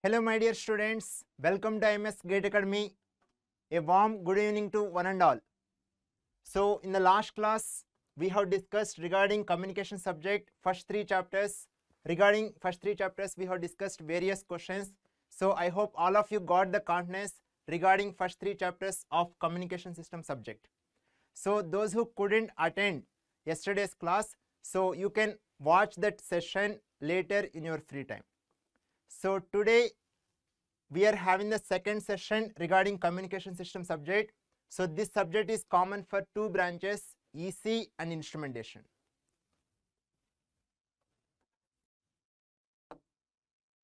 Hello my dear students, welcome to IMS Gate Academy. A warm good evening to one and all. So in the last class, we have discussed regarding communication subject first three chapters. Regarding first three chapters, we have discussed various questions. So I hope all of you got the contents regarding first three chapters of communication system subject. So those who couldn't attend yesterday's class, so you can watch that session later in your free time. So today we are having the second session regarding communication system subject. So this subject is common for two branches, ECE and instrumentation.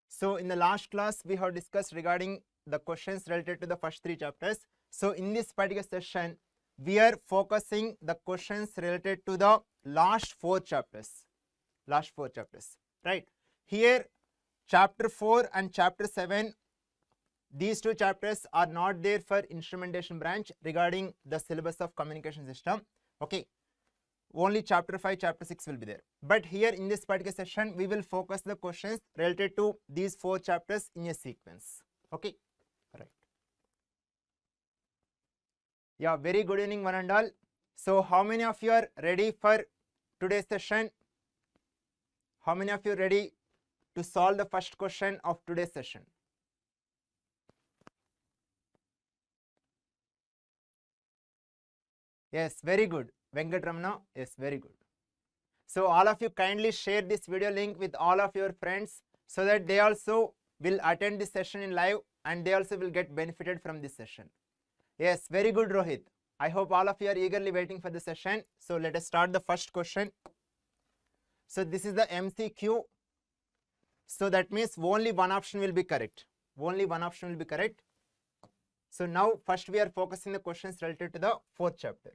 So in the last class, we have discussed regarding the questions related to the first three chapters. So in this particular session, we are focusing the questions related to the last four chapters. Right? Here, chapter 4 and chapter 7, these two chapters are not there for instrumentation branch regarding the syllabus of communication system. Okay, only chapter 5, chapter 6 will be there. But here in this particular session, we will focus the questions related to these four chapters in a sequence. Okay, right. Yeah, very good evening one and all. So how many of you are ready for today's session? How many of you are ready to solve the first question of today's session? Yes, very good. Venkat Ramana, yes, very good. So all of you kindly share this video link with all of your friends so that they also will attend this session in live and they also will get benefited from this session. Yes, very good Rohit. I hope all of you are eagerly waiting for the session. So let us start the first question. So this is the MCQ. So that means only one option will be correct. Only one option will be correct. So now first we are focusing the questions related to the fourth chapter.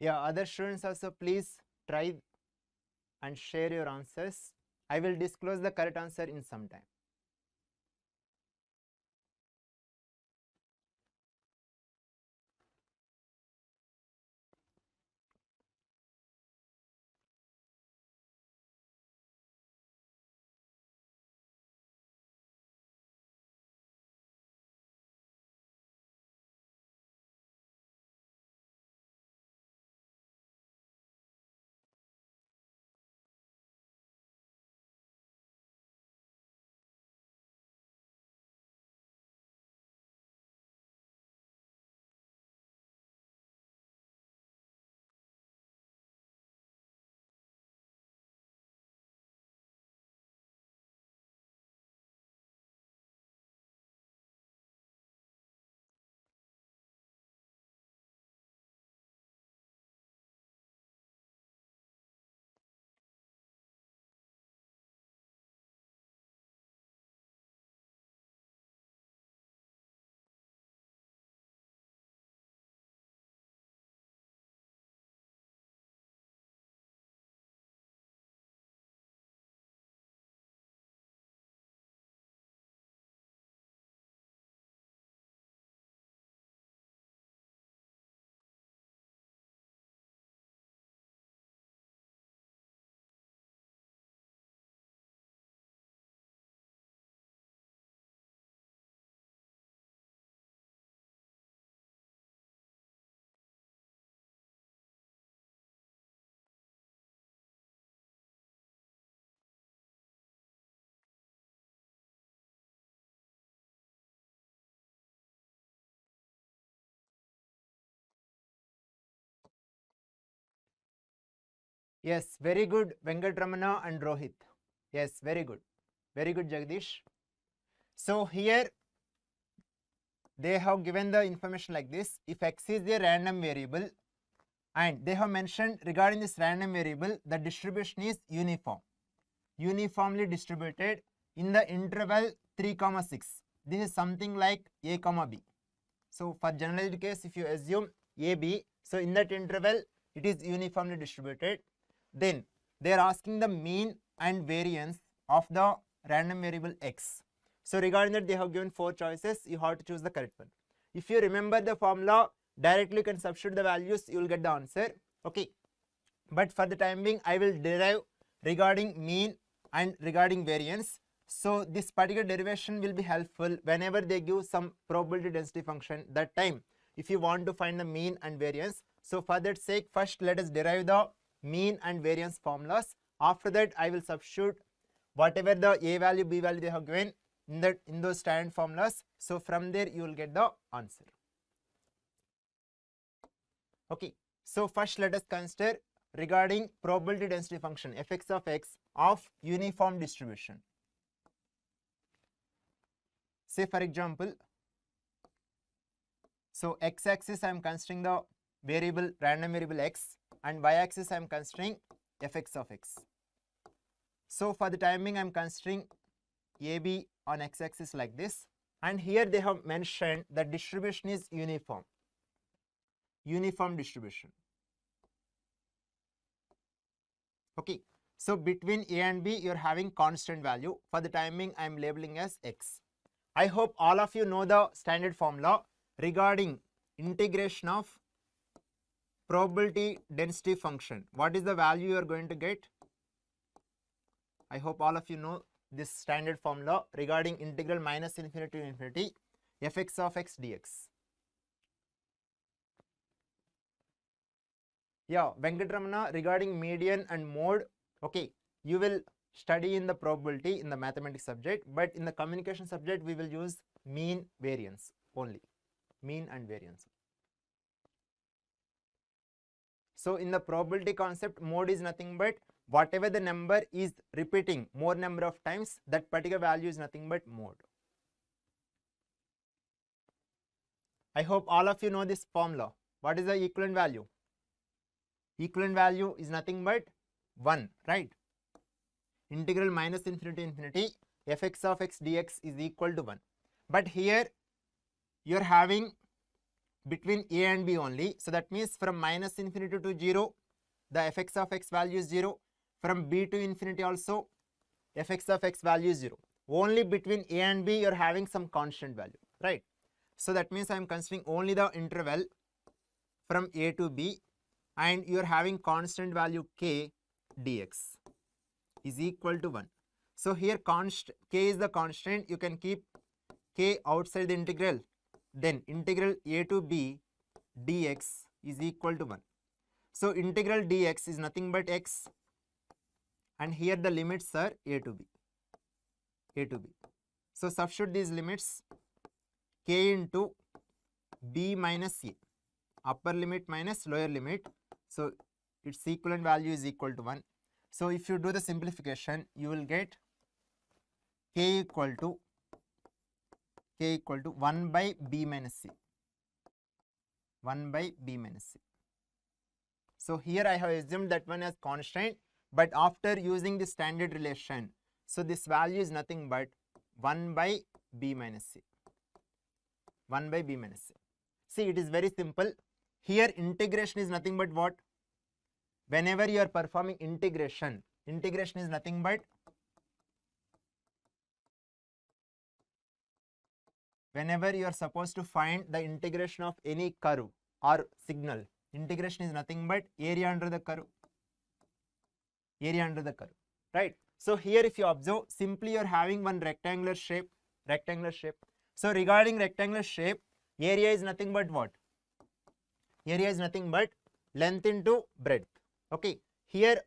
Yeah, other students also please try and share your answers. I will disclose the correct answer in some time. Yes, very good, Venkatramana and Rohit. Yes, very good. Very good, Jagdish. So here they have given the information like this. If x is a random variable, and they have mentioned regarding this random variable, the distribution is uniform, uniformly distributed in the interval 3, 6. This is something like a, b. So for generalized case, if you assume a, b, so in that interval it is uniformly distributed. Then they are asking the mean and variance of the random variable x. So regarding that, they have given 4 choices. You have to choose the correct one. If you remember the formula, directly you can substitute the values, you will get the answer. Okay, but for the time being, I will derive regarding mean and regarding variance. So this particular derivation will be helpful whenever they give some probability density function. That time, if you want to find the mean and variance, so for that sake, first let us derive the mean and variance formulas. After that, I will substitute whatever the a value, b value they have given in those standard formulas. So from there you will get the answer. Okay, so first let us consider regarding probability density function fx of x of uniform distribution. Say for example, so x-axis I am considering the variable, random variable x, and y-axis I am considering fx of x. So for the timing I am considering AB on x-axis like this, and here they have mentioned the distribution is uniform, uniform distribution. Okay, so between a and b you are having constant value. For the timing I am labeling as x. I hope all of you know the standard formula regarding integration of probability density function. What is the value you are going to get? I hope all of you know this standard formula regarding integral minus infinity to infinity fx of x dx. Yeah, Venkatramana, regarding median and mode, okay, you will study in the probability in the mathematics subject, but in the communication subject we will use mean variance only, mean and variance. So in the probability concept, mode is nothing but whatever the number is repeating more number of times, that particular value is nothing but mode. I hope all of you know this formula. What is the equivalent value? Equivalent value is nothing but 1, right? Integral minus infinity to infinity fx of x dx is equal to 1. But here you are having between a and b only. So that means from minus infinity to 0, the fx of x value is 0. From b to infinity also, fx of x value is 0. Only between a and b you are having some constant value, right? So that means I am considering only the interval from a to b, and you are having constant value k dx is equal to 1. So here k is the constant, you can keep k outside the integral, then integral a to b dx is equal to 1. So integral dx is nothing but x, and here the limits are a to b, a to b. So substitute these limits, k into b minus a, upper limit minus lower limit, so its equivalent value is equal to 1. So if you do the simplification, you will get k equal to 1 by b minus c, 1 by b minus c. So here I have assumed that one as constant, but after using the standard relation, so this value is nothing but 1 by b minus c, 1 by b minus c. See, it is very simple. Here integration is nothing but what? Whenever you are performing integration, integration is nothing but whenever you are supposed to find the integration of any curve or signal, integration is nothing but area under the curve, area under the curve, right? So here if you observe, simply you are having one rectangular shape, rectangular shape. So regarding rectangular shape, area is nothing but what? Area is nothing but length into breadth. Okay, here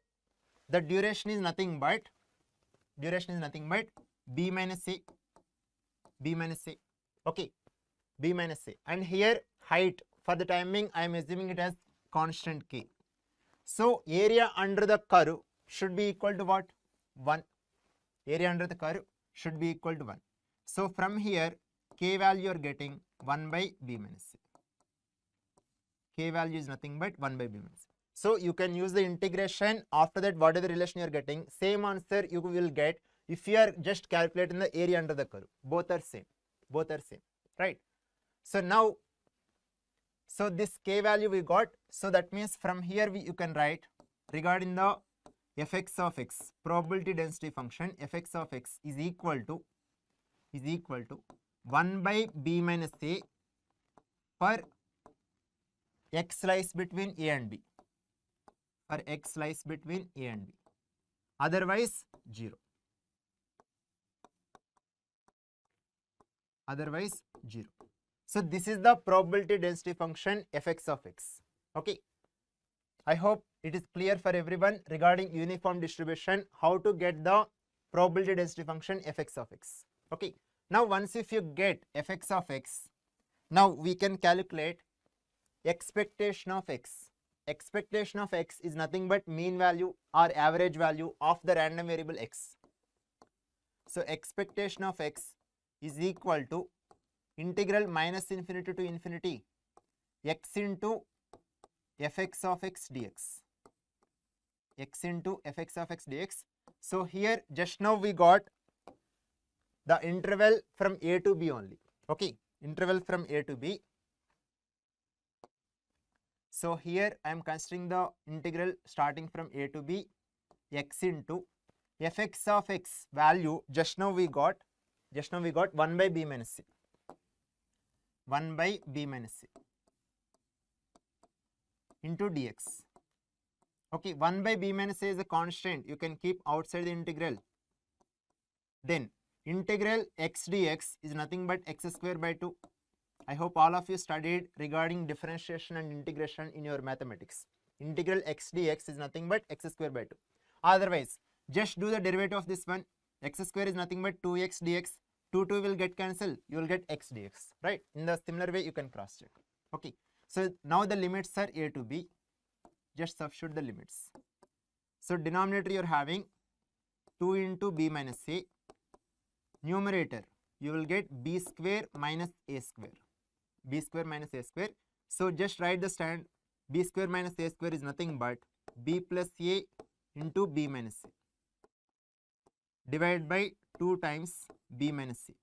the duration is nothing but b minus a, b minus a. Okay, b minus a. And here height, for the timing I am assuming it as constant k. So area under the curve should be equal to what? 1. Area under the curve should be equal to 1. So from here, k value you are getting 1 by b minus c. K value is nothing but 1 by b minus c. So you can use the integration. After that, whatever relation you are getting, same answer you will get if you are just calculating the area under the curve. Both are same. Both are same. Right? So now, so this k value we got. So that means from here you can write regarding the fx of x, probability density function, fx of x is equal to 1 by b minus a for x lies between a and b. For x lies between a and b. Otherwise 0. Otherwise 0. So this is the probability density function fx of x. Okay. I hope it is clear for everyone regarding uniform distribution, how to get the probability density function fx of x. Okay. Now once if you get fx of x, now we can calculate expectation of x. Expectation of x is nothing but mean value or average value of the random variable x. So expectation of x is equal to integral minus infinity to infinity x into fx of x dx. X into fx of x dx. So here just now we got the interval from a to b only. Okay, interval from a to b. So here I am considering the integral starting from a to b, x into fx of x value just now we got 1 by b minus c. 1 by b minus c into dx. Okay, 1 by b minus a is a constant. You can keep outside the integral. Then integral x dx is nothing but x square by 2. I hope all of you studied regarding differentiation and integration in your mathematics. Integral x dx is nothing but x square by 2. Otherwise, just do the derivative of this one. X square is nothing but 2x dx. 2 will get cancelled. You will get x dx. Right? In the similar way, you can cross check. Okay. So now the limits are a to b. Just substitute the limits. So denominator you are having 2 into b minus a. Numerator you will get b square minus a square. B square minus a square. So just write the stand. B square minus a square is nothing but b plus a into b minus a divided by 2 times b minus c.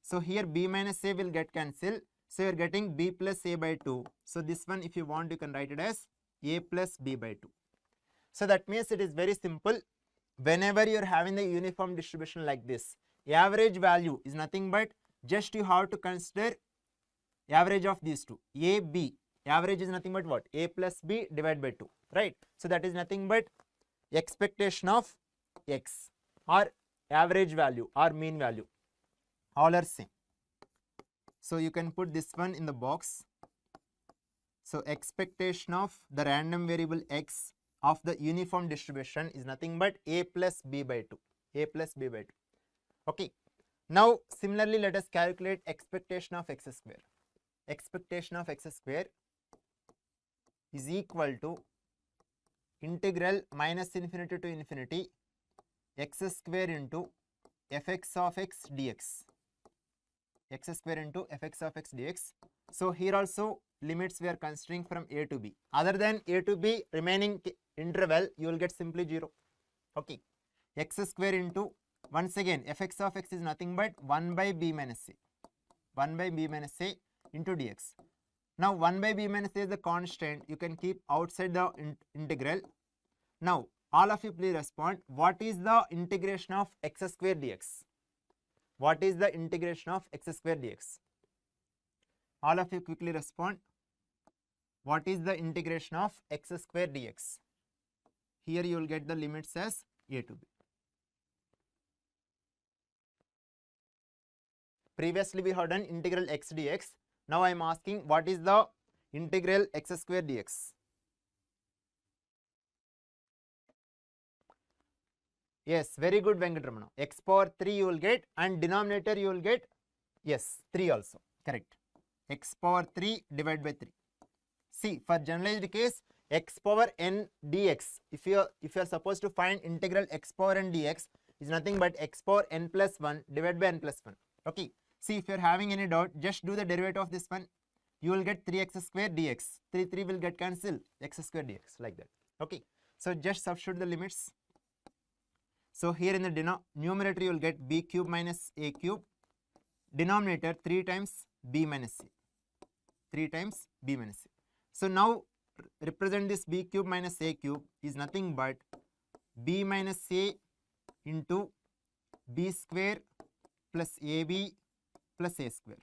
So here b minus a will get cancelled. So you are getting b plus a by 2. So this one, if you want, you can write it as a plus b by 2. So that means it is very simple. Whenever you are having the uniform distribution like this, average value is nothing but just you have to consider average of these two. A, b. Average is nothing but what? A plus b divided by 2. Right? So that is nothing but expectation of x or average value or mean value. All are same. So you can put this one in the box. So expectation of the random variable x of the uniform distribution is nothing but a plus b by 2. A plus b by 2. Okay. Now similarly, let us calculate expectation of x square. Expectation of x square is equal to integral minus infinity to infinity x square into fx of x dx. X square into fx of x dx. So here also limits we are considering from a to b. Other than a to b remaining interval, you will get simply 0. Okay. X square into, once again, fx of x is nothing but 1 by b minus c. 1 by b minus a into dx. Now 1 by b minus a is the constant. You can keep outside the integral. Now all of you please respond. What is the integration of x square dx? What is the integration of x square dx? All of you quickly respond. What is the integration of x square dx? Here you will get the limits as a to b. Previously we have done integral x dx. Now I am asking what is the integral x square dx? Yes, very good Venkatramana. X power 3 you will get, and denominator you will get, yes, 3 also. Correct. X power 3 divided by 3. See, for generalized case, x power n dx. If you are supposed to find integral x power n dx, is nothing but x power n plus 1 divided by n plus 1. Okay. See, if you are having any doubt, just do the derivative of this one. You will get 3x square dx. 3 will get cancelled. X square dx, like that. Okay. So just substitute the limits. So here in the numerator you will get b cube minus a cube. Denominator 3 times b minus c. 3 times b minus c. So now represent this b cube minus a cube is nothing but b minus a into b square plus ab plus a square.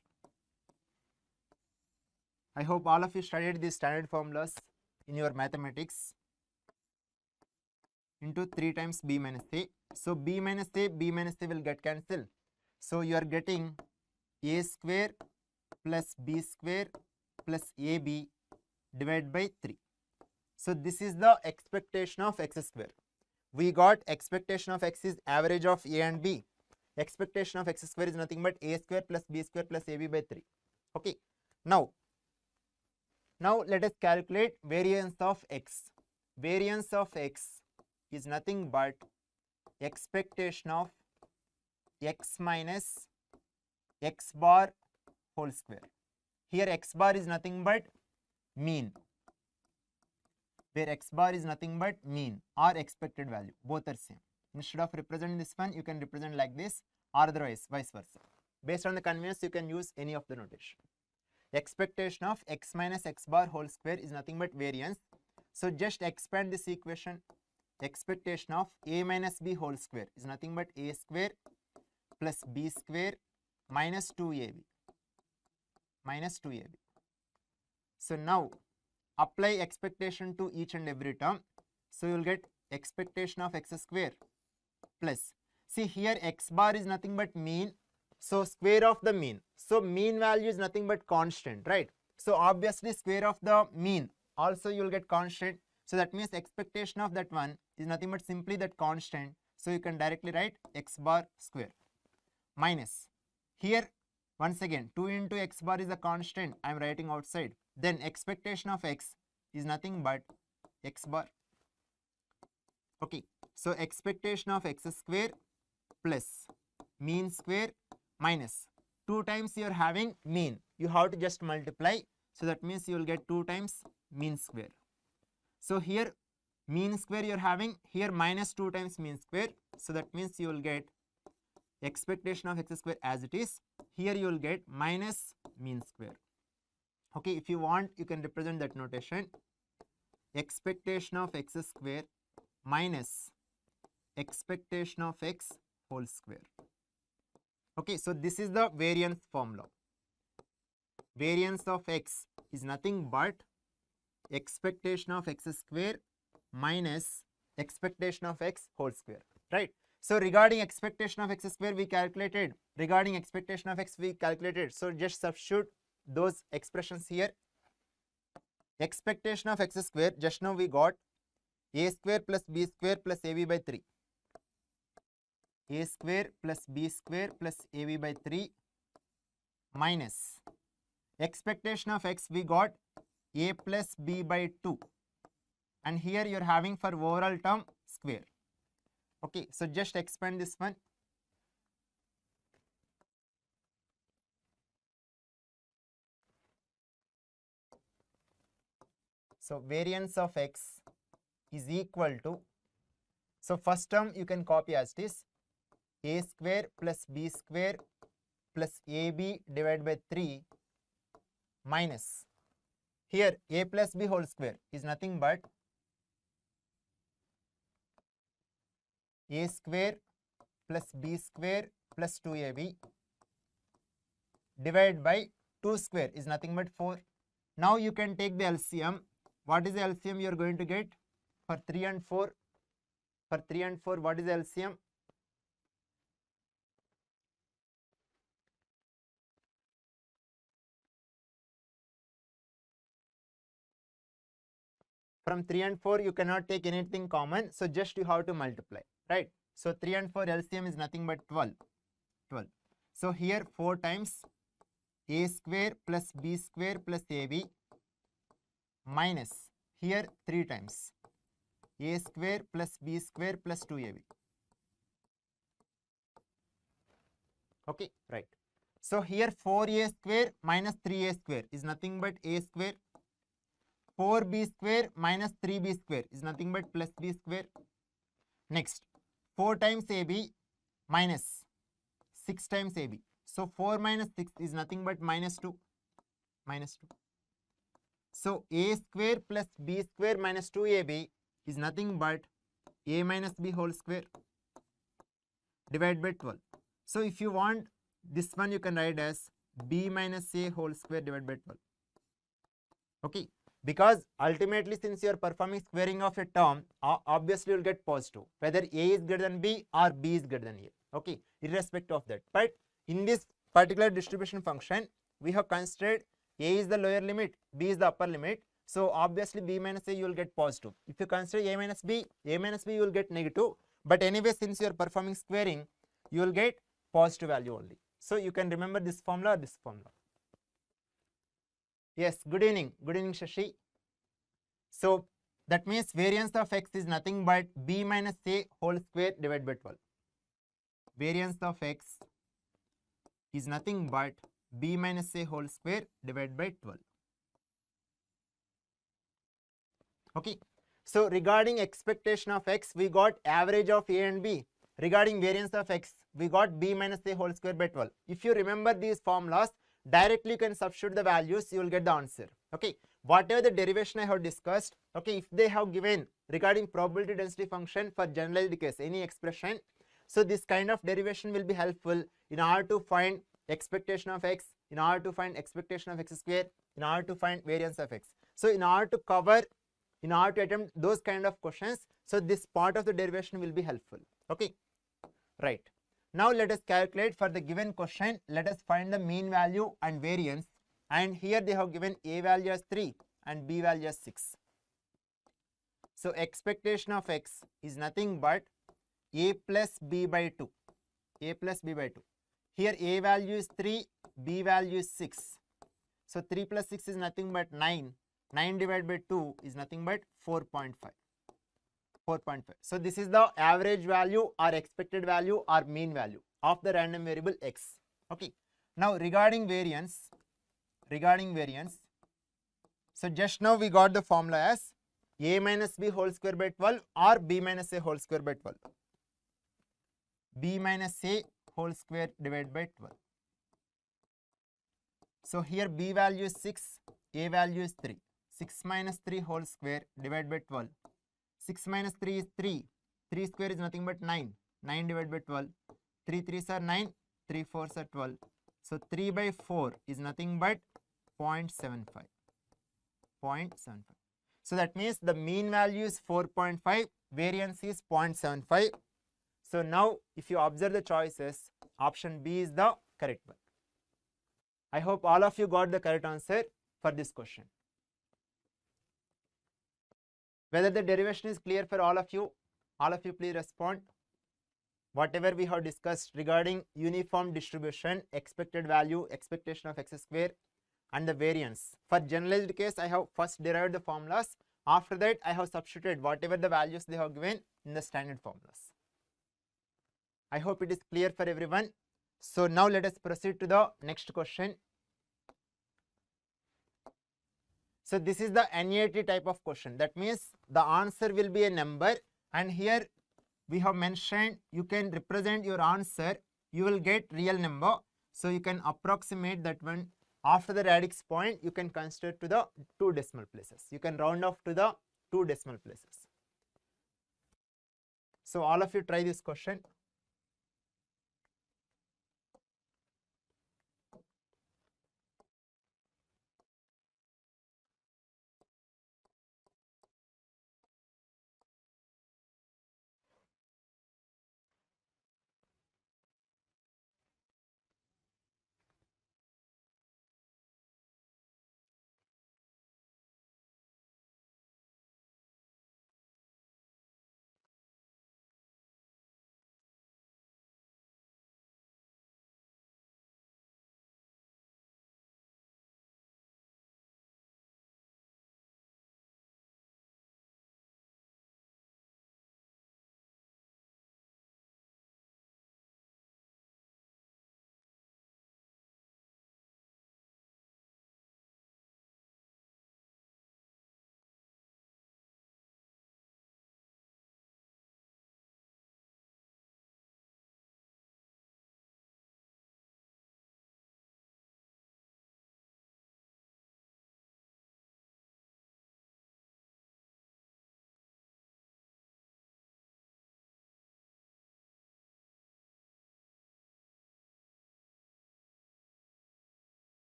I hope all of you studied these standard formulas in your mathematics. Into 3 times b minus a. So b minus a will get cancelled. So you are getting a square plus b square plus ab divided by 3. So this is the expectation of x square. We got expectation of x is average of a and b. Expectation of x square is nothing but a square plus b square plus ab by 3. Okay. Now let us calculate variance of x. Variance of x is nothing but expectation of x minus x bar whole square. Here x bar is nothing but mean, where x bar is nothing but mean or expected value. Both are same. Instead of representing this one, you can represent like this, or otherwise vice versa. Based on the convenience, you can use any of the notation. Expectation of x minus x bar whole square is nothing but variance. So just expand this equation. Expectation of a minus b whole square is nothing but a square plus b square minus 2ab. Minus 2ab. So now apply expectation to each and every term. So you will get expectation of x square plus. See here x bar is nothing but mean. So square of the mean. So mean value is nothing but constant, right? So obviously square of the mean also you will get constant. So that means expectation of that one is nothing but simply that constant. So you can directly write x bar square minus. Here once again 2 into x bar is a constant. I am writing outside. Then expectation of x is nothing but x bar. Okay. So expectation of x square plus mean square minus 2 times you are having mean. You have to just multiply. So that means you will get 2 times mean square. So here mean square you are having, here minus 2 times mean square. So that means you will get expectation of x square as it is. Here you will get minus mean square. Okay, if you want you can represent that notation. Expectation of x square minus expectation of x whole square. Okay, so this is the variance formula. Variance of x is nothing but expectation of x square minus expectation of x whole square, right? So regarding expectation of x square we calculated, regarding expectation of x we calculated. So just substitute those expressions here. Expectation of x square, just now we got a square plus b square plus ab by 3. A square plus b square plus ab by 3 minus expectation of x we got a plus b by 2, and here you are having for overall term square. Okay, so just expand this one. So variance of x is equal to, so first term you can copy as this, a square plus b square plus ab divided by 3 minus, here a plus b whole square is nothing but a square plus b square plus 2ab divided by 2 square is nothing but 4. Now you can take the LCM. What is the LCM you are going to get for 3 and 4? For 3 and 4, what is the LCM? From 3 and 4 you cannot take anything common, so just you have to multiply, right? So 3 and 4 LCM is nothing but 12. So here 4 times a square plus b square plus ab minus, here 3 times a square plus b square plus 2ab. Okay, right. So here 4a square minus 3a square is nothing but a square. 4b square minus 3b square is nothing but plus b square. Next, 4 times ab minus 6 times ab. So 4 minus 6 is nothing but minus 2. Minus 2. So a square plus b square minus 2ab is nothing but a minus b whole square divided by 12. So if you want this one, you can write as b minus a whole square divided by 12. Okay, because ultimately since you are performing squaring of a term, obviously you will get positive, whether a is greater than b or b is greater than a. Okay, irrespective of that. But in this particular distribution function, we have considered a is the lower limit, b is the upper limit. So obviously b minus a you will get positive. If you consider a minus b you will get negative. But anyway, since you are performing squaring, you will get positive value only. So you can remember this formula or this formula. Yes, good evening. Good evening, Shashi. So that means variance of x is nothing but b minus a whole square divided by 12. Variance of x is nothing but b minus a whole square divided by 12. Okay. So regarding expectation of x, we got average of a and b. Regarding variance of x, we got b minus a whole square by 12. If you remember these formulas, directly you can substitute the values, you will get the answer. Okay. Whatever the derivation I have discussed, okay, if they have given regarding probability density function for generalized case, any expression, so this kind of derivation will be helpful in order to find expectation of x, in order to find expectation of x square, in order to find variance of x. So in order to cover, in order to attempt those kind of questions, so this part of the derivation will be helpful. Okay, right. Now let us calculate for the given question. Let us find the mean value and variance, and here they have given a value as 3 and b value as 6. So expectation of x is nothing but a plus b by 2. A plus b by 2. Here a value is 3, b value is 6. So 3 plus 6 is nothing but 9. 9 divided by 2 is nothing but 4.5. 4.5. So this is the average value or expected value or mean value of the random variable x. Okay. Now regarding variance, so just now we got the formula as a minus b whole square by 12 or b minus a whole square by 12. B minus a whole square divided by 12. So here b value is 6, a value is 3. 6 minus 3 whole square divided by 12. 6 minus 3 is 3. 3 square is nothing but 9. 9 divided by 12. 3 3s are 9. 3 4s are 12. So 3 by 4 is nothing but 0.75. 0.75. So that means the mean value is 4.5. Variance is 0.75. So now if you observe the choices, option B is the correct one. I hope all of you got the correct answer for this question. Whether the derivation is clear for all of you please respond. Whatever we have discussed regarding uniform distribution, expected value, expectation of x square and the variance. For generalized case, I have first derived the formulas. After that, I have substituted whatever the values they have given in the standard formulas. I hope it is clear for everyone. So now let us proceed to the next question. So this is the NIT type of question. That means the answer will be a number, and here we have mentioned you can represent your answer, you will get real number. So you can approximate that one. After the radix point, you can consider to the 2 decimal places. You can round off to the 2 decimal places. So all of you try this question.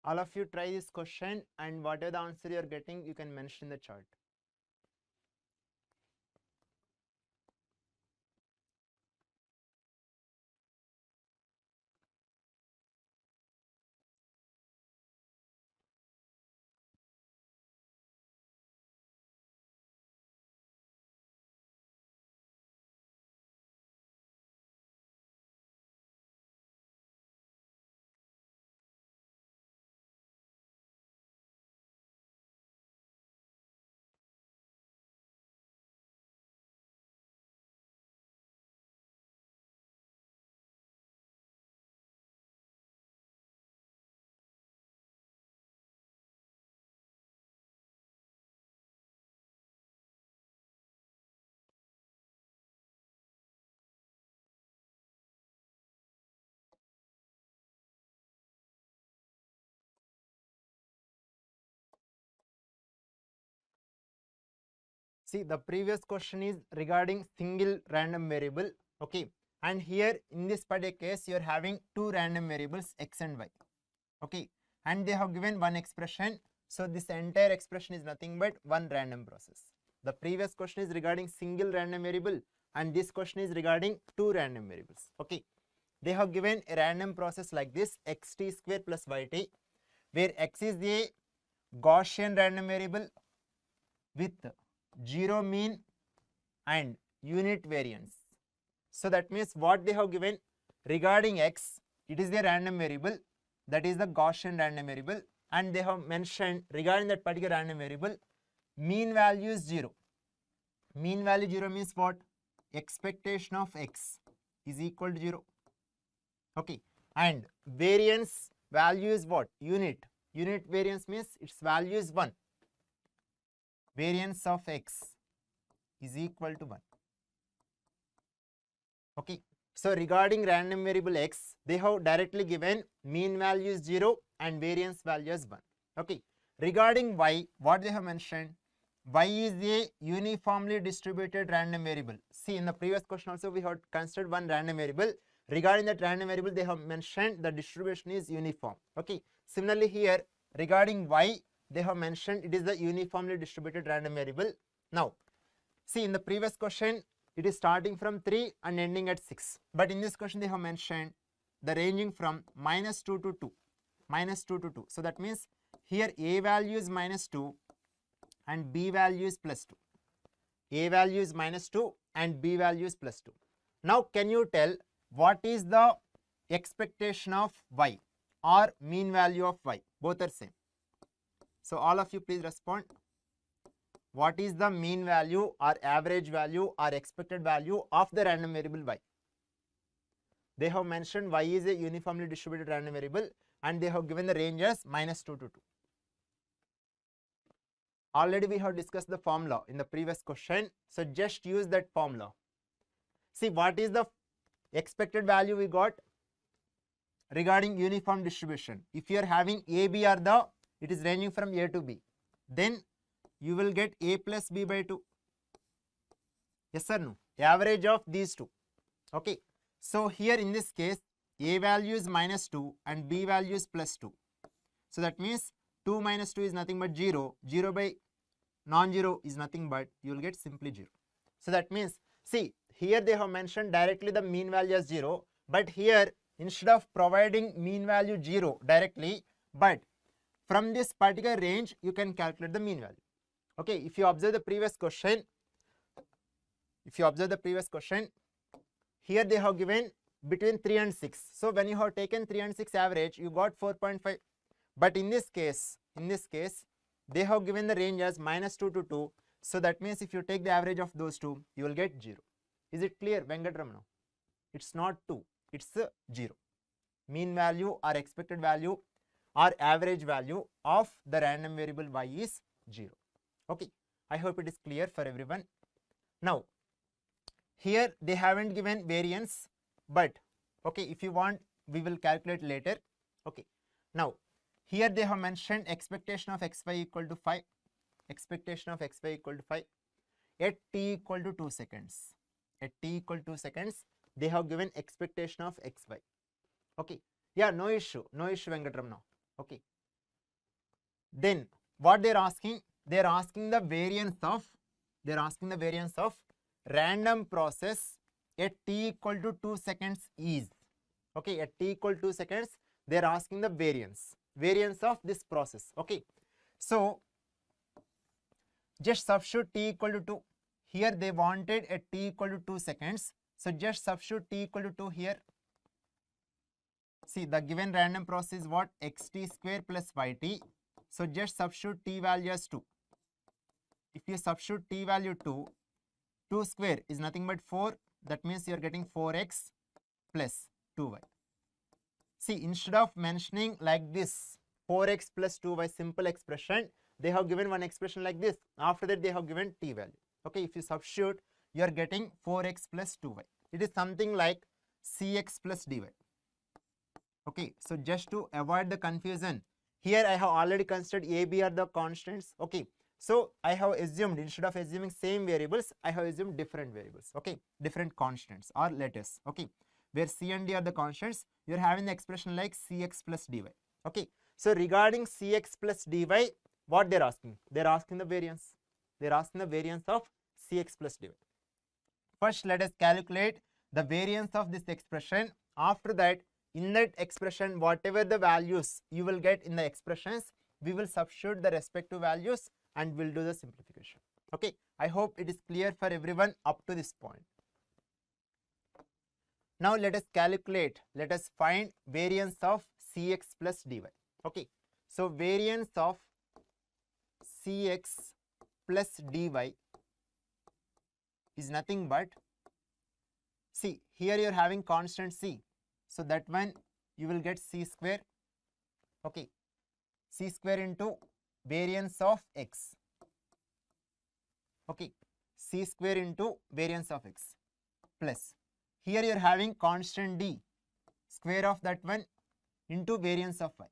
All of you try this question, and whatever the answer you are getting, you can mention in the chart. See, the previous question is regarding single random variable, okay, and here in this particular case you are having two random variables x and y, okay, and they have given one expression, so this entire expression is nothing but one random process. The previous question is regarding single random variable, and this question is regarding two random variables, okay. They have given a random process like this, xt square plus yt, where x is a Gaussian random variable with zero mean and unit variance. So that means what they have given regarding x, it is the random variable, that is the Gaussian random variable, and they have mentioned regarding that particular random variable, mean value is 0. Mean value 0 means what? Expectation of x is equal to 0. Okay, and variance value is what? Unit. Unit variance means its value is 1. Variance of x is equal to 1. Okay, so regarding random variable x, they have directly given mean value is 0 and variance value is 1. Okay, regarding y, what they have mentioned, y is a uniformly distributed random variable. See, in the previous question also we have considered one random variable. Regarding that random variable, they have mentioned the distribution is uniform. Okay, similarly here regarding y, they have mentioned it is the uniformly distributed random variable. Now, see, in the previous question it is starting from 3 and ending at 6, but in this question they have mentioned the ranging from -2 to 2, -2 to 2. So that means here a value is -2 and b value is +2. A value is -2 and b value is +2. Now can you tell what is the expectation of y or mean value of y? Both are same. So all of you please respond. What is the mean value or average value or expected value of the random variable y? They have mentioned y is a uniformly distributed random variable and they have given the range as -2 to 2. Already we have discussed the formula in the previous question, so just use that formula. See, what is the expected value we got regarding uniform distribution? If you are having a, b or the, it is ranging from a to b, then you will get a plus b by 2. Yes or no? Average of these two. Okay, so here in this case a value is -2 and b value is +2. So that means 2 minus 2 is nothing but 0. 0 by non-zero is nothing but you will get simply 0. So that means, see, here they have mentioned directly the mean value as 0, but here instead of providing mean value 0 directly, but from this particular range you can calculate the mean value. Okay, if you observe the previous question, here they have given between 3 and 6. So when you have taken 3 and 6 average, you got 4.5. But in this case, they have given the range as -2 to 2. So that means if you take the average of those two, you will get 0. Is it clear, Venkatramana? It's not 2, it's 0. Mean value or expected value or average value of the random variable y is 0. Okay, I hope it is clear for everyone. Now, here they haven't given variance, but okay, if you want, we will calculate later. Okay, now here they have mentioned expectation of xy equal to 5. Expectation of xy equal to 5 at t equal to 2 seconds. At t equal to 2 seconds, they have given expectation of xy. Okay, yeah, no issue, Venkatramana. Okay, Then what they're asking? They're asking the variance of random process at t equal to 2 seconds is. Okay, at t equal to 2 seconds, they're asking the variance of this process. Okay, so just substitute t equal to 2. Here they wanted at t equal to 2 seconds. So just substitute t equal to 2 here. See, the given random process is what? Xt square plus yt. So just substitute t value as 2. If you substitute t value 2, 2 square is nothing but 4. That means you are getting 4x plus 2y. See, instead of mentioning like this 4x plus 2y simple expression, they have given one expression like this. After that, they have given t value. Okay, if you substitute, you are getting 4x plus 2y. It is something like cx plus dy. Okay, so just to avoid the confusion, here I have already considered a, b are the constants. Okay, so I have assumed, instead of assuming same variables, I have assumed different variables. Okay, different constants or letters. Okay, where c and d are the constants, you are having the expression like cx plus dy. Okay, so regarding cx plus dy, what they're asking? They're asking the variance. They're asking the variance of cx plus dy. First, let us calculate the variance of this expression. After that, in that expression, whatever the values you will get in the expressions, we will substitute the respective values and we'll do the simplification. Okay, I hope it is clear for everyone up to this point. Now let us calculate, let us find variance of cx plus dy. Okay, so variance of cx plus dy is nothing but, see, here you are having constant c, so that one you will get c square. Okay, c square into variance of x. Okay, c square into variance of x plus, here you are having constant d, square of that one into variance of y,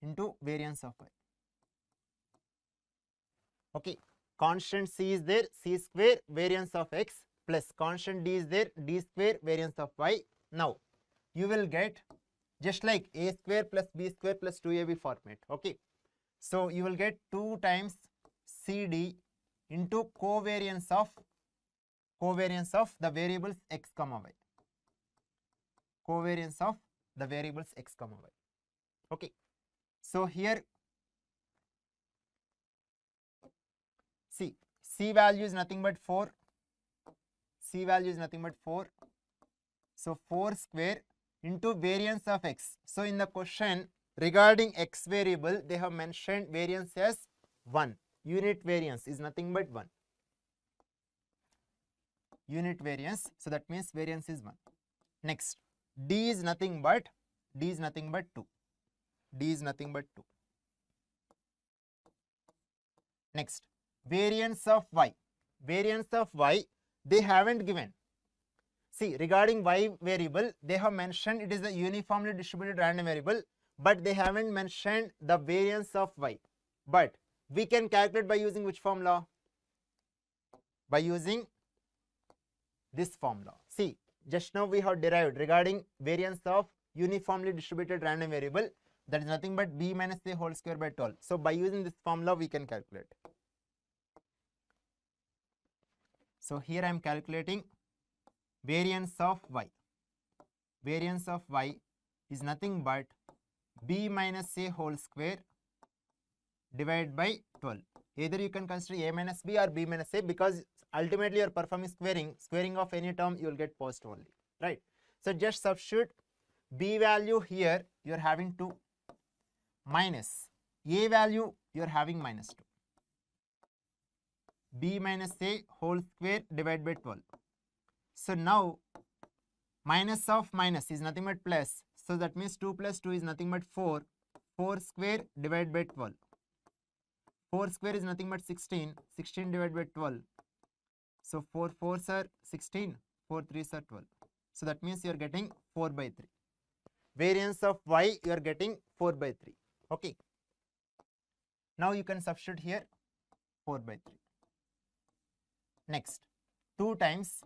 into variance of y. Okay, constant c is there, c square variance of x plus constant d is there, d square variance of y. Now you will get just like a square plus b square plus 2ab format. Okay, so you will get 2 times cd into covariance of the variables x comma y. Covariance of the variables x comma y. Okay, so here see, c value is nothing but 4. C value is nothing but 4. So 4 square into variance of x. So in the question regarding x variable, they have mentioned variance as 1. Unit variance is nothing but 1. Unit variance, so that means variance is 1. Next, d is nothing but 2. D is nothing but 2. Next, variance of y. Variance of y, they haven't given. See, regarding y variable, they have mentioned it is a uniformly distributed random variable, but they haven't mentioned the variance of y. But we can calculate by using which formula? By using this formula. See, just now we have derived regarding variance of uniformly distributed random variable, that is nothing but b minus a whole square by 12. So by using this formula, we can calculate. So here I am calculating variance of y. Variance of y is nothing but b minus a whole square divided by 12. Either you can consider a minus b or b minus a, because ultimately you are performing squaring. Squaring of any term you will get positive only, right? So just substitute b value here, you are having 2 minus a value, you are having minus 2. B minus a whole square divided by 12. So now minus of minus is nothing but plus. So that means 2 plus 2 is nothing but 4. 4 square divided by 12. 4 square is nothing but 16. 16 divided by 12. So 4 4s are 16. 4 3s are 12. So that means you are getting 4 by 3. Variance of y, you are getting 4 by 3. Okay. Now you can substitute here 4 by 3. Next, 2 times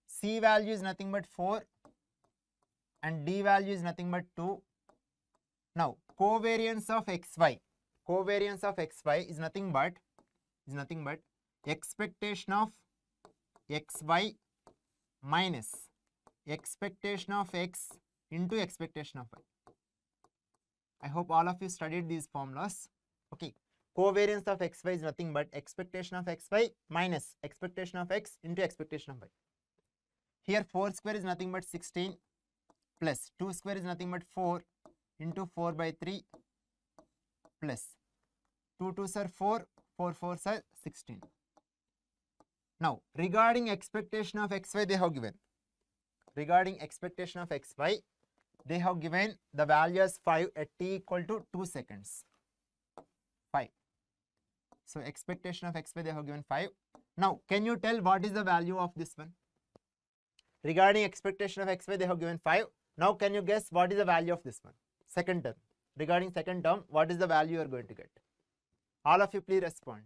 c value is nothing but 4 and d value is nothing but 2. Now covariance of xy. Covariance of xy is nothing but expectation of xy minus expectation of x into expectation of y. I hope all of you studied these formulas. Okay. Covariance of xy is nothing but expectation of xy minus expectation of x into expectation of y. Here 4 square is nothing but 16 plus 2 square is nothing but 4 into 4 by 3 plus 2 2s are 4, 4 4s are 16. Now regarding expectation of xy they have given. Regarding expectation of xy they have given the value as 5 at t equal to 2 seconds. 5. So expectation of xy they have given 5. Now can you tell what is the value of this one? Regarding expectation of xy they have given 5. Now can you guess what is the value of this one? Second term. Regarding second term, what is the value you are going to get? All of you please respond.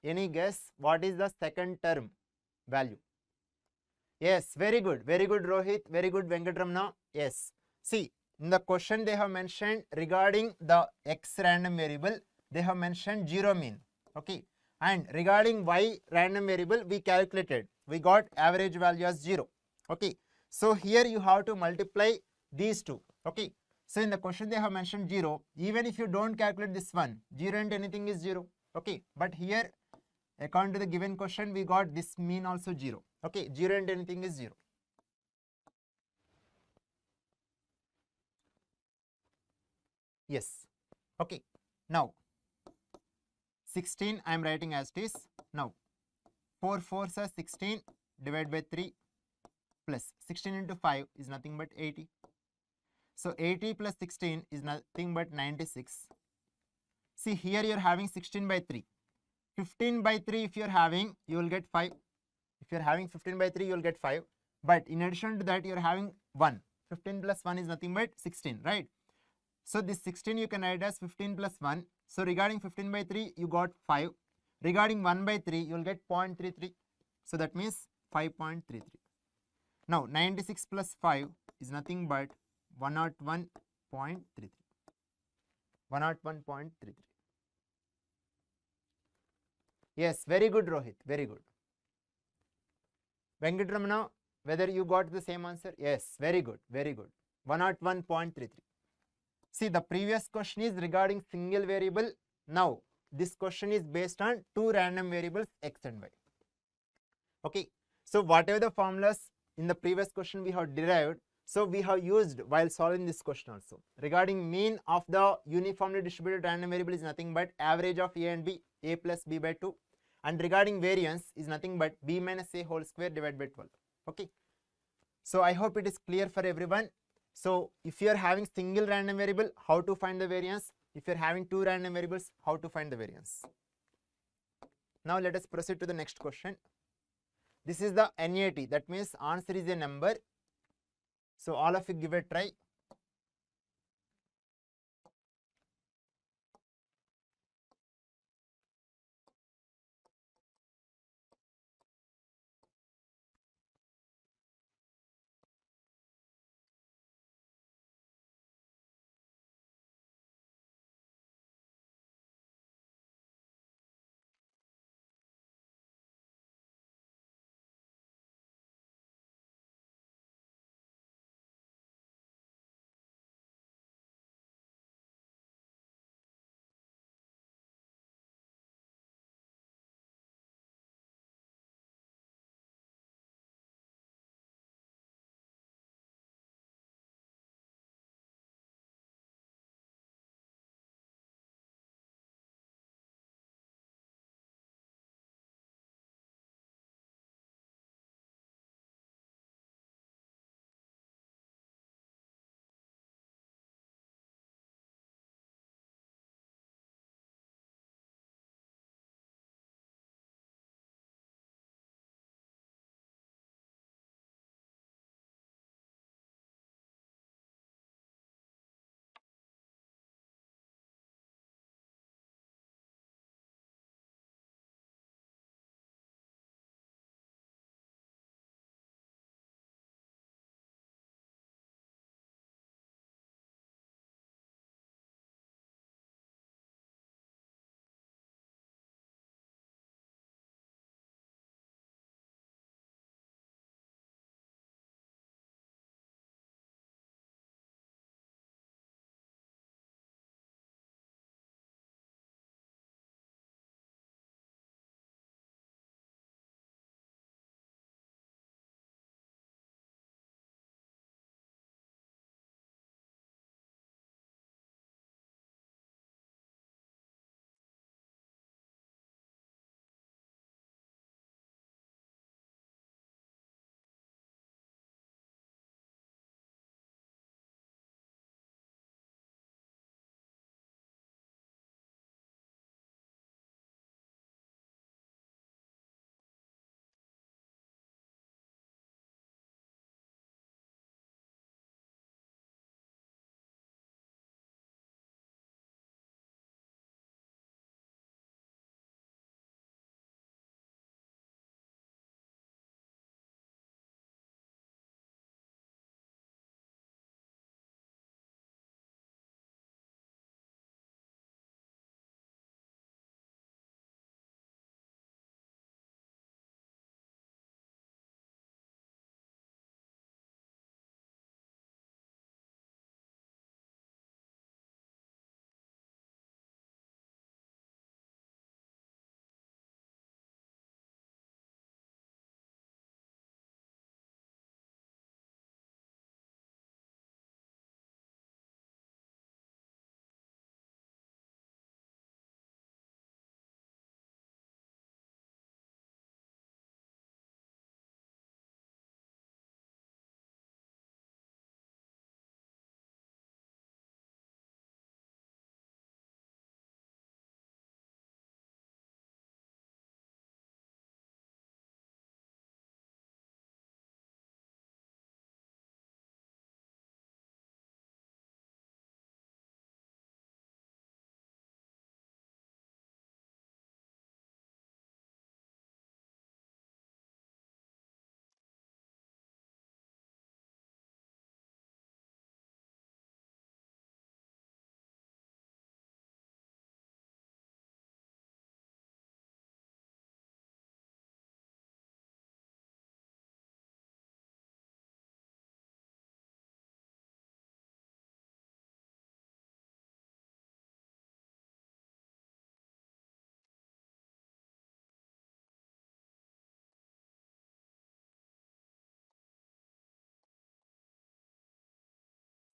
Any guess what is the second term value? Yes, very good Rohit, very good Venkatramana. Yes, see in the question they have mentioned regarding the x random variable they have mentioned 0 mean. Okay, and regarding y random variable we calculated, we got average value as 0. Okay, so here you have to multiply these two. Okay, so in the question they have mentioned 0. Even if you don't calculate this one, 0 and anything is 0. Okay, but here according to the given question we got this mean also 0. Okay, 0 and anything is 0. Yes. Okay, now 16 I am writing as it is. Now 4 4s are 16 divided by 3 plus 16 into 5 is nothing but 80. So 80 plus 16 is nothing but 96. See here you are having 16 by 3. 15 by 3 if you are having, you will get 5. If you are having 15 by 3 you will get 5. But in addition to that you are having 1. 15 plus 1 is nothing but 16, right? So this 16 you can write as 15 plus 1. So regarding 15 by 3 you got 5. Regarding 1 by 3 you will get 0.33. So that means 5.33. Now 96 plus 5 is nothing but 101.33. 101.33. Yes, very good Rohit, very good. Venkatramana, whether you got the same answer? Yes, very good, 101.33. See, the previous question is regarding single variable. Now this question is based on two random variables x and y. Okay, so whatever the formulas in the previous question we have derived, so we have used while solving this question also. Regarding mean of the uniformly distributed random variable is nothing but average of a and b, a plus b by 2, and regarding variance is nothing but b minus a whole square divided by 12. Okay, so I hope it is clear for everyone. So if you are having single random variable, how to find the variance? If you are having two random variables, how to find the variance? Now let us proceed to the next question. This is the NIT, that means answer is a number. So all of you give a try.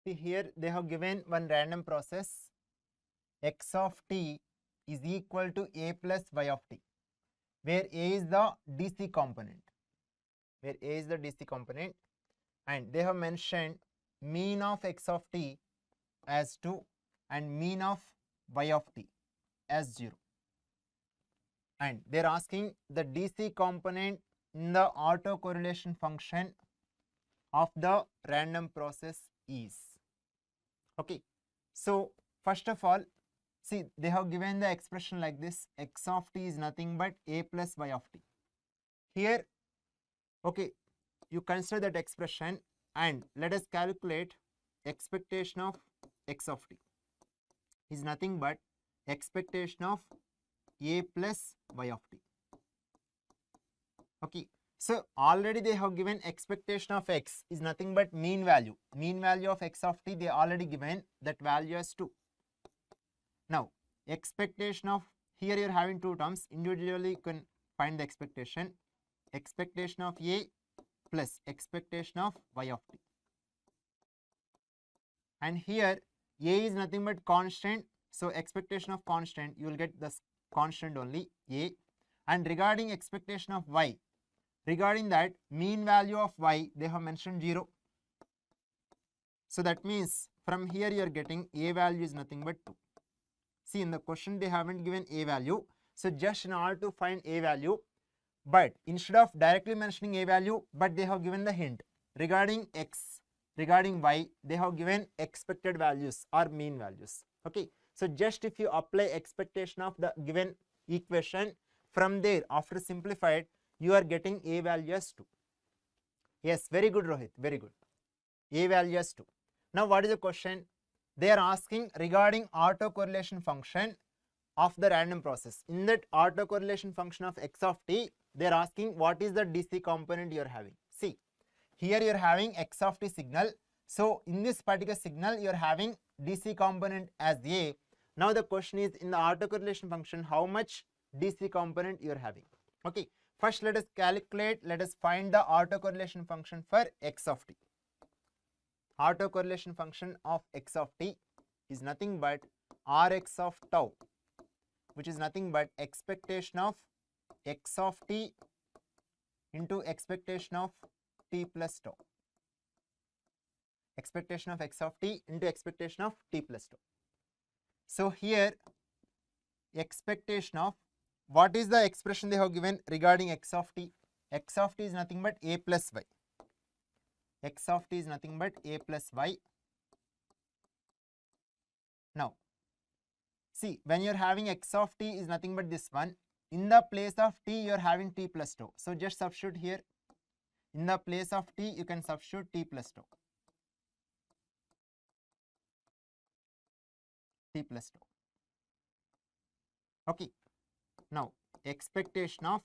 See here they have given one random process x of t is equal to a plus y of t, where a is the DC component, and they have mentioned mean of x of t as 2 and mean of y of t as 0, and they are asking the DC component in the autocorrelation function of the random process is. Okay, so first of all, see they have given the expression like this, x of t is nothing but a plus y of t. Here, okay, you consider that expression and let us calculate expectation of x of t is nothing but expectation of a plus y of t. Okay, so already they have given expectation of x is nothing but mean value of x of t, they already given that value as 2. Now expectation of, here you are having two terms, individually you can find the expectation of a plus expectation of y of t, and here a is nothing but constant, so expectation of constant you will get this constant only a, and regarding expectation of y, regarding that mean value of y they have mentioned 0, so that means from here you are getting a value is nothing but 2. See in the question they haven't given a value, so just in order to find a value, but instead of directly mentioning a value, but they have given the hint regarding x, regarding y they have given expected values or mean values. Okay, so just if you apply expectation of the given equation, from there after simplified you are getting a value as 2. Yes, very good Rohit, very good, a value as 2. Now what is the question? They are asking regarding autocorrelation function of the random process. In that autocorrelation function of x of t, they are asking what is the DC component you are having. See here you are having x of t signal, so in this particular signal you are having DC component as a. Now the question is, in the autocorrelation function how much DC component you are having. Okay, first let us calculate, let us find the autocorrelation function for x of t. Autocorrelation function of x of t is nothing but Rx of tau, which is nothing but expectation of x of t into expectation of t plus tau. Expectation of x of t into expectation of t plus tau. So here expectation of, what is the expression they have given regarding x of t? X of t is nothing but a plus y. X of t is nothing but a plus y. Now see when you are having x of t is nothing but this one, in the place of t you are having t plus tau, so just substitute here, in the place of t you can substitute t plus tau, t plus tau. Okay, now expectation of,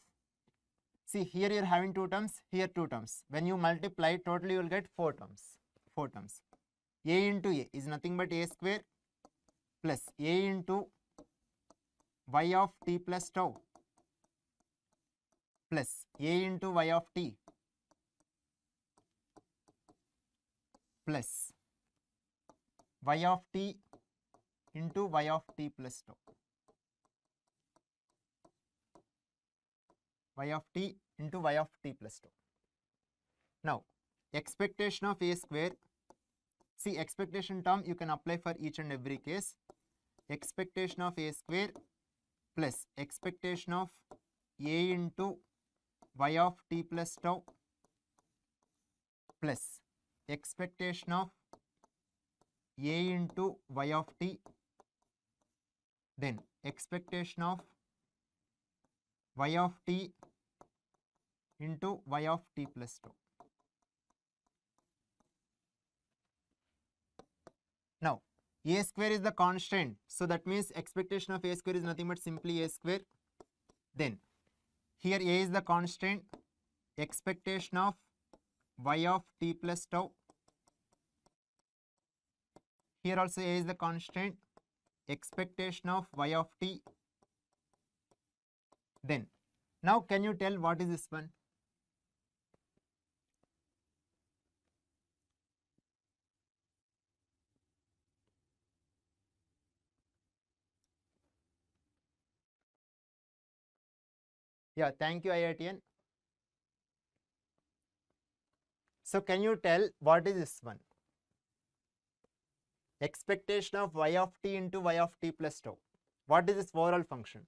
see here you are having two terms, here two terms, when you multiply totally you will get four terms. A into a is nothing but a square plus a into y of t plus tau plus a into y of t plus y of t into y of t plus tau, y of t into y of t plus tau. Now expectation of a square, see expectation term you can apply for each and every case, expectation of a square plus expectation of a into y of t plus tau plus expectation of a into y of t, then expectation of y of t into y of t plus tau. Now a square is the constant, so that means expectation of a square is nothing but simply a square. Then here a is the constant, expectation of y of t plus tau, here also a is the constant, expectation of y of t. Then now can you tell what is this one? Yeah, thank you, IITN. So can you tell what is this one? Expectation of y of t into y of t plus tau. What is this overall function?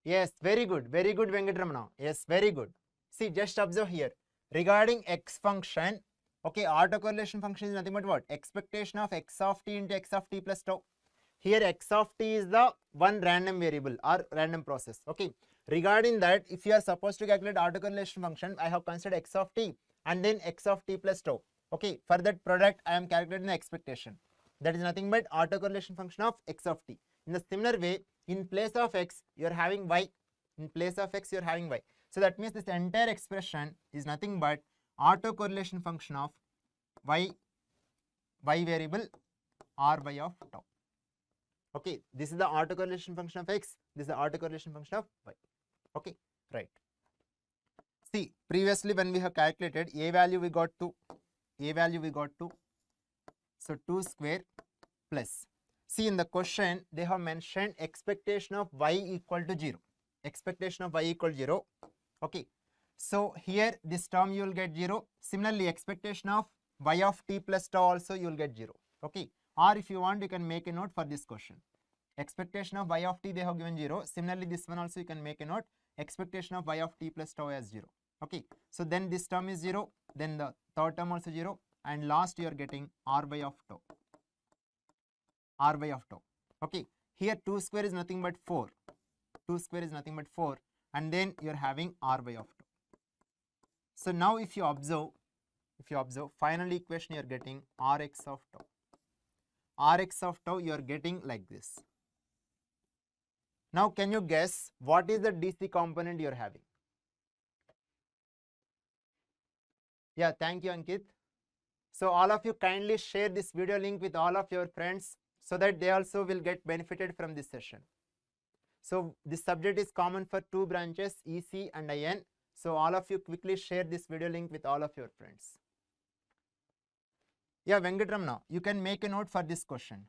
Yes, very good, Venkatramana. Yes, very good. See, just observe here. Regarding x function, okay, autocorrelation function is nothing but what? Expectation of x of t into x of t plus tau. Here x of t is the one random variable or random process. Okay. Regarding that, if you are supposed to calculate autocorrelation function, I have considered x of t and then x of t plus tau. Okay. For that product, I am calculating the expectation. That is nothing but autocorrelation function of x of t. In the similar way, in place of x, you are having y. In place of x, you are having y. So that means this entire expression is nothing but autocorrelation function of y variable or y of tau. Okay, this is the autocorrelation function of x, this is the autocorrelation function of y. Okay, right. See, previously when we have calculated a value we got 2, so 2 square plus. See, in the question they have mentioned expectation of y equal to 0. Expectation of y equal to 0. Okay, so here this term you will get 0. Similarly, expectation of y of t plus tau also you will get 0. Okay, or if you want you can make a note for this question. Expectation of y of t they have given 0. Similarly, this one also you can make a note. Expectation of y of t plus tau as 0. Okay, so then this term is 0, then the third term also 0, and last you are getting ry of tau. Ry of tau. Okay, here 2 square is nothing but 4. 2 square is nothing but 4, and then you are having ry of tau. So now if you observe, final equation you are getting rx of tau. Rx of tau you are getting like this. Now can you guess what is the DC component you are having? Yeah, thank you, Ankit. So all of you kindly share this video link with all of your friends so that they also will get benefited from this session. So this subject is common for 2 branches, EC and IN. So all of you quickly share this video link with all of your friends. Yeah, Venkatramana, you can make a note for this question.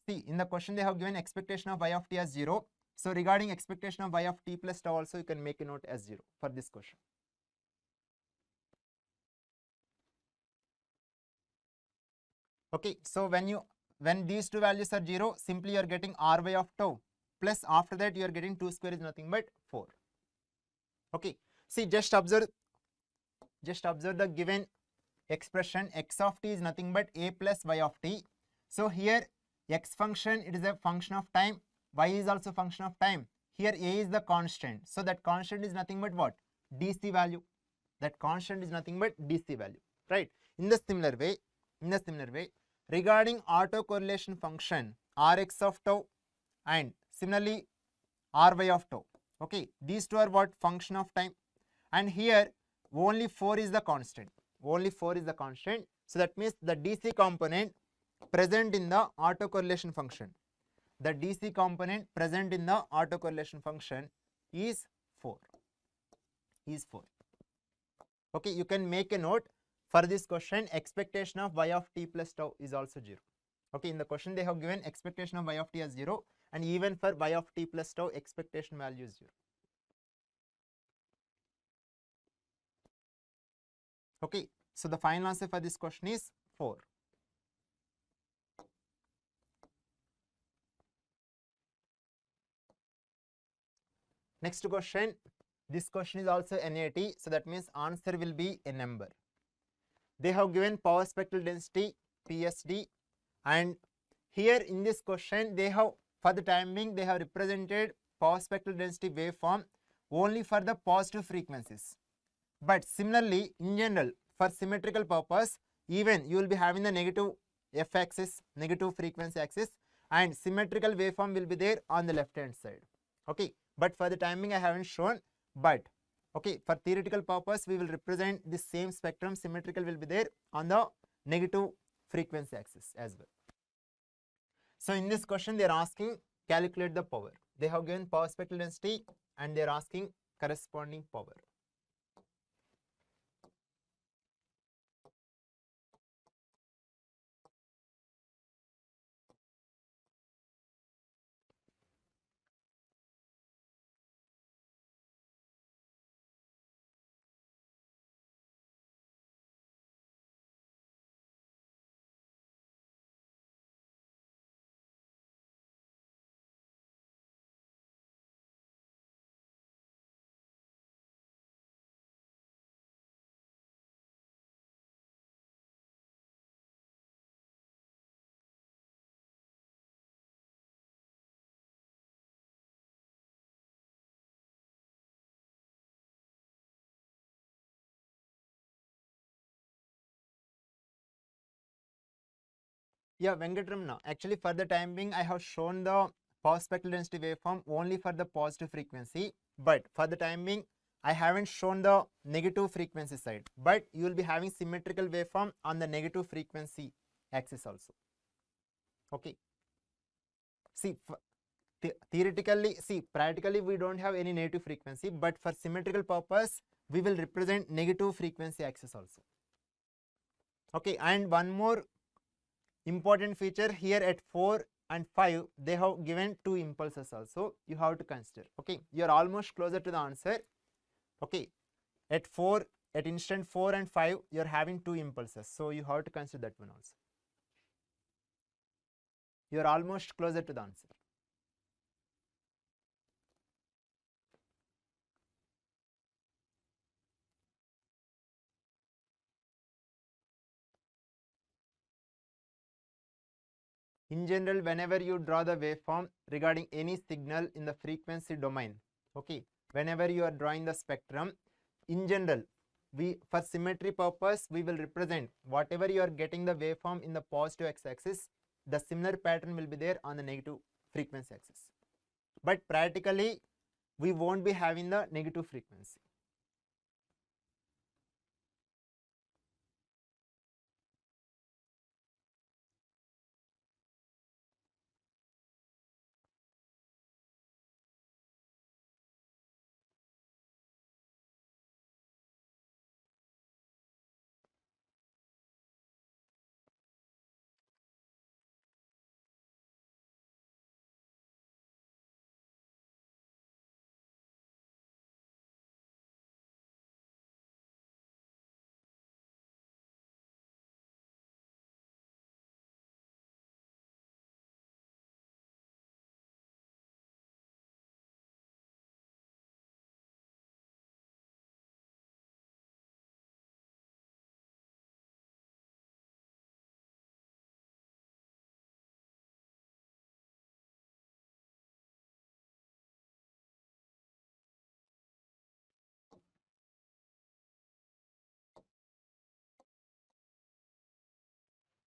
See, in the question they have given expectation of y of t as 0. So regarding expectation of y of t plus tau also you can make a note as 0 for this question. Okay, so when these two values are 0, simply you are getting ry of tau, plus after that you are getting 2 square is nothing but 4. Okay, see, just observe the given expression. X of t is nothing but a plus y of t. So here x function, it is a function of time, y is also function of time. Here a is the constant, so that constant is nothing but what? DC value. That constant is nothing but DC value, right? In the similar way, regarding autocorrelation function rx of tau and similarly ry of tau, okay, these two are what? Function of time, and here only 4 is the constant. So that means the DC component present in the autocorrelation function, is 4. Okay, you can make a note for this question. Expectation of y of t plus tau is also 0. Okay, in the question they have given expectation of y of t as 0, and even for y of t plus tau expectation value is 0. Okay, so the final answer for this question is 4. Next question. This question is also NAT, so that means answer will be a number. They have given power spectral density PSD, and here in this question they have, for the time being, they have represented power spectral density waveform only for the positive frequencies. But similarly, in general, for symmetrical purpose, even you will be having the negative f axis, negative frequency axis, and symmetrical waveform will be there on the left hand side. Okay, but for the timing I haven't shown, but okay, for theoretical purpose we will represent the same spectrum. Symmetrical will be there on the negative frequency axis as well. So in this question they are asking calculate the power. They have given power spectral density and they are asking corresponding power. Yeah, Venkatramana. Actually, for the time being, I have shown the power spectral density waveform only for the positive frequency. But for the time being, I haven't shown the negative frequency side. But you will be having symmetrical waveform on the negative frequency axis also. Okay. See, theoretically, see, practically we don't have any negative frequency. But for symmetrical purpose, we will represent negative frequency axis also. Okay. And one more important feature here at 4 and 5, they have given 2 impulses also. You have to consider. Okay, you are almost closer to the answer. Okay, at 4, at instant 4 and 5, you are having 2 impulses, so you have to consider that one also. You are almost closer to the answer. In general, whenever you draw the waveform regarding any signal in the frequency domain, okay, whenever you are drawing the spectrum, in general, for symmetry purpose, we will represent whatever you are getting the waveform in the positive x-axis, the similar pattern will be there on the negative frequency axis. But practically, we won't be having the negative frequency.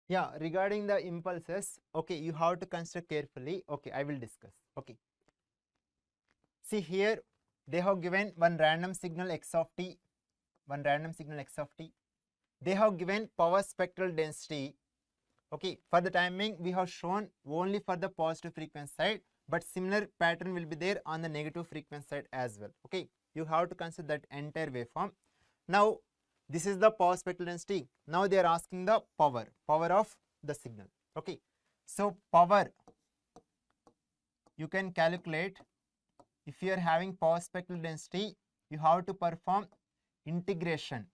Yeah, regarding the impulses, okay, you have to consider carefully. Okay, I will discuss. Okay. See here, they have given one random signal x of t, one random signal x of t. They have given power spectral density. Okay, for the timing, we have shown only for the positive frequency side, but similar pattern will be there on the negative frequency side as well. Okay, you have to consider that entire waveform. Now, this is the power spectral density. Now they are asking the power of the signal. Okay, so power you can calculate. If you are having power spectral density, you have to perform integration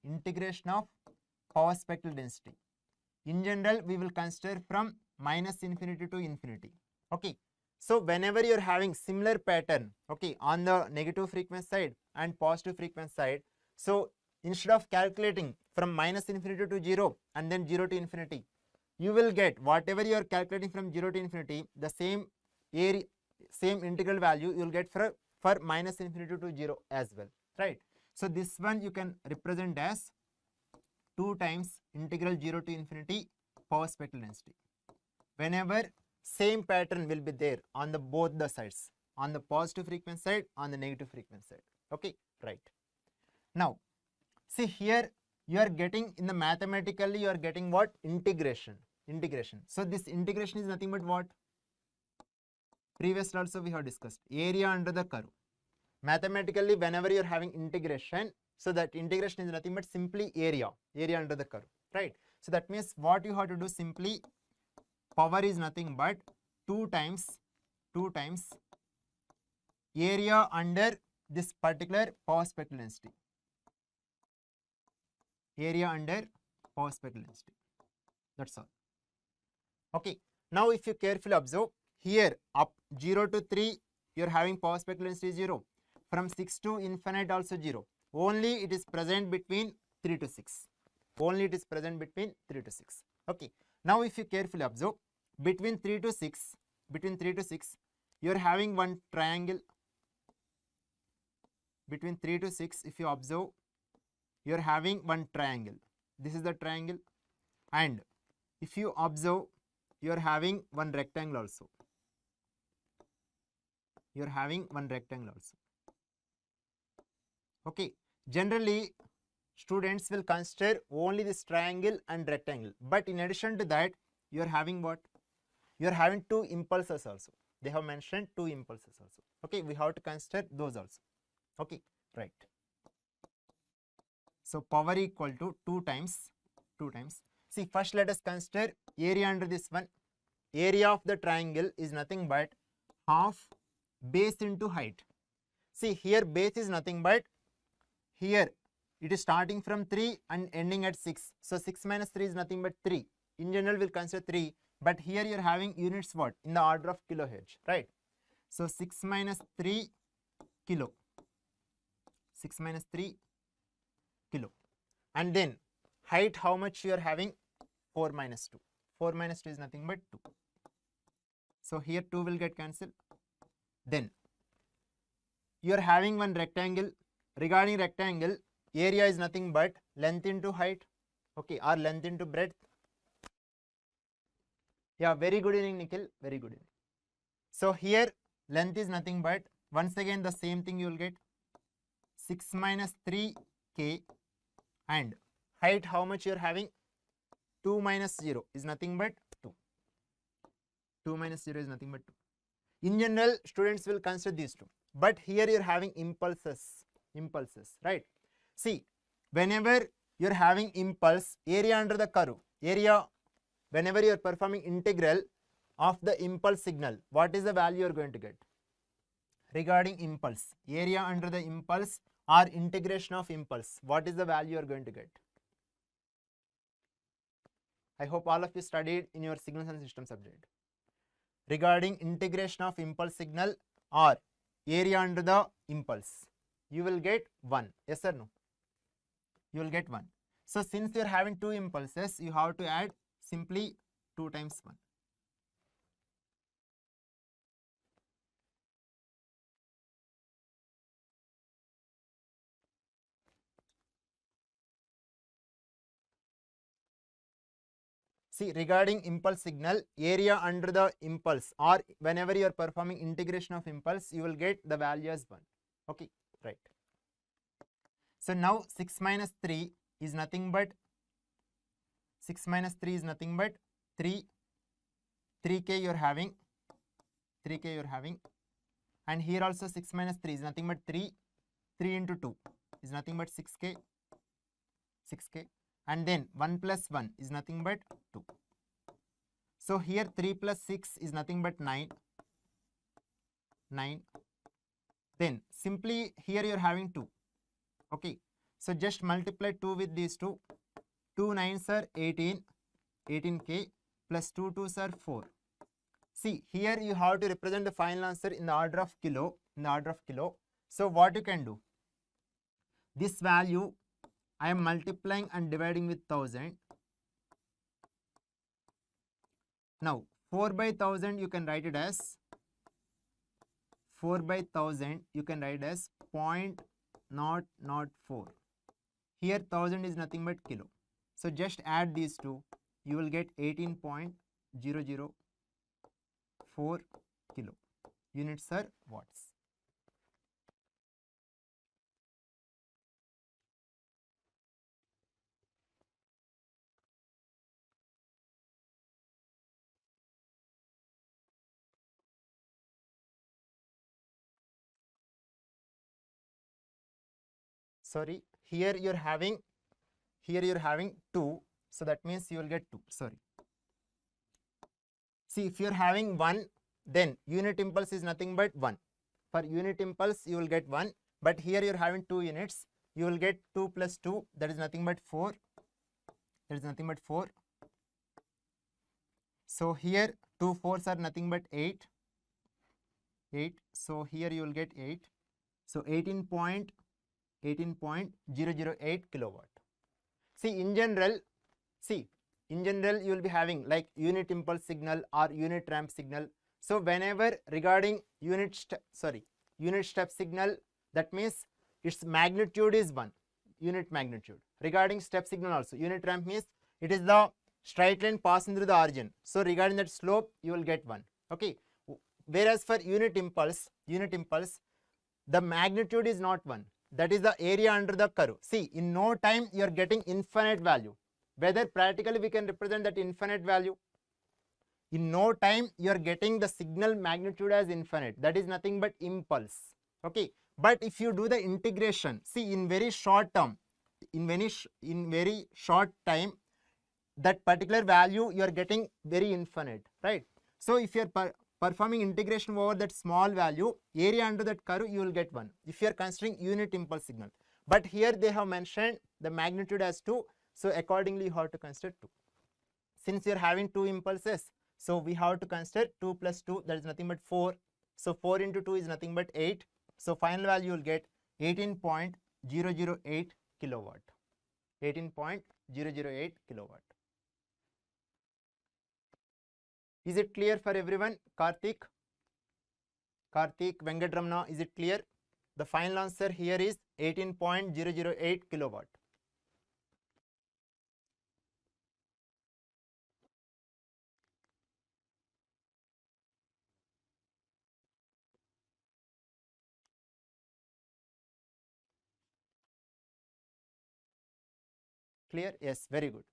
of power spectral density. In general, we will consider from minus infinity to infinity. Okay, so whenever you are having similar pattern, okay, on the negative frequency side and positive frequency side, so instead of calculating from minus infinity to 0 and then 0 to infinity, you will get whatever you are calculating from 0 to infinity, the same area, same integral value you will get for minus infinity to 0 as well, right? So this one you can represent as 2 times integral 0 to infinity power spectral density. Whenever same pattern will be there on the both the sides, on the positive frequency side, on the negative frequency side. Okay, right. Now, see here you are getting in the mathematically you are getting what? Integration. So this integration is nothing but what? Previously also we have discussed area under the curve. Mathematically, whenever you are having integration, so that integration is nothing but simply area under the curve, right? So that means what you have to do, simply power is nothing but 2 times area under this particular power spectral density. Area under power spectral density. That's all. Okay. Now if you carefully observe, here up 0 to 3, you are having power spectral density 0. From 6 to infinite also 0. Only it is present between 3 to 6. Only it is present between 3 to 6. Okay. Now if you carefully observe, between 3 to 6, you are having one triangle. Between 3 to 6, if you observe, you are having one triangle. This is the triangle. And if you observe, you are having one rectangle also. You are having one rectangle also. Okay. Generally, students will consider only this triangle and rectangle. But in addition to that, you are having what? You are having two impulses also. They have mentioned two impulses also. Okay. We have to consider those also. Okay. Right. So power equal to 2 times. See, first let us consider area under this one. Area of the triangle is nothing but half base into height. See, here base is nothing but, here it is starting from 3 and ending at 6. So 6 minus 3 is nothing but 3. In general, we'll consider 3. But here you are having units what? In the order of kilohertz, right? So 6 minus 3 kilo. 6 minus 3 kilo. And then height, how much you are having? 4 minus 2. 4 minus 2 is nothing but 2. So here 2 will get cancelled. Then you are having one rectangle. Regarding rectangle, area is nothing but length into height, okay, or length into breadth. Yeah, very good evening, Nikhil. Very good evening. So here length is nothing but, once again the same thing you will get, 6 minus 3k, and height how much you are having? 2 minus 0 is nothing but 2. 2 minus 0 is nothing but 2. In general, students will consider these two. But here you are having impulses, right? See, whenever you are having impulse, area under the curve, area, whenever you are performing integral of the impulse signal, what is the value you are going to get? Regarding impulse, area under the impulse or integration of impulse, what is the value you are going to get? I hope all of you studied in your signals and system subject. Regarding integration of impulse signal or area under the impulse, you will get 1. Yes or no? You will get 1. So since you are having two impulses, you have to add simply 2 times 1. See, regarding impulse signal, area under the impulse, or whenever you are performing integration of impulse, you will get the value as 1. Okay, right. So now 6 minus 3 is nothing but 3. 3k you are having, and here also 6 minus 3 is nothing but 3. 3 into 2 is nothing but 6k, and then 1 plus 1 is nothing but 2. So here 3 plus 6 is nothing but 9. Then simply here you are having 2. Okay, so just multiply 2 with these two. 2 9s are 18k, plus 2 2s are 4. See, here you have to represent the final answer in the order of kilo. So what you can do? This value I am multiplying and dividing with 1000. Now 4 by 1000 you can write it as 0.004. Here 1000 is nothing but kilo. So just add these two, you will get 18.004 kilo. Units are watts. Sorry, here you're having 2, so that means you will get 2. Sorry. See, if you're having 1, then unit impulse is nothing but 1. For unit impulse you will get 1, but here you're having 2 units, you will get 2 plus 2, that is nothing but 4. So here 2 4s are nothing but 8. So here you will get 8. So 18.008 kilowatt. See, in general you will be having like unit impulse signal or unit ramp signal. So whenever regarding unit step signal, that means its magnitude is 1, unit magnitude. Regarding step signal also, unit ramp means it is the straight line passing through the origin. So regarding that slope, you will get 1. Okay. Whereas for unit impulse, the magnitude is not 1. That is the area under the curve. See, in no time you are getting infinite value. Whether practically we can represent that infinite value. In no time you are getting the signal magnitude as infinite. That is nothing but impulse. Okay. But if you do the integration, see, in very short term, in very short time, that particular value you are getting very infinite, right? So if you are performing integration over that small value, area under that curve, you will get 1 if you are considering unit impulse signal. But here they have mentioned the magnitude as 2, so accordingly you have to consider 2. Since you are having 2 impulses, so we have to consider 2 plus 2, that is nothing but 4. So 4 into 2 is nothing but 8. So final value you will get 18.008 kilowatt. 18.008 kilowatt. Is it clear for everyone? Karthik, Venkatramana, is it clear? The final answer here is 18.008 kilowatt. Clear? Yes, very good.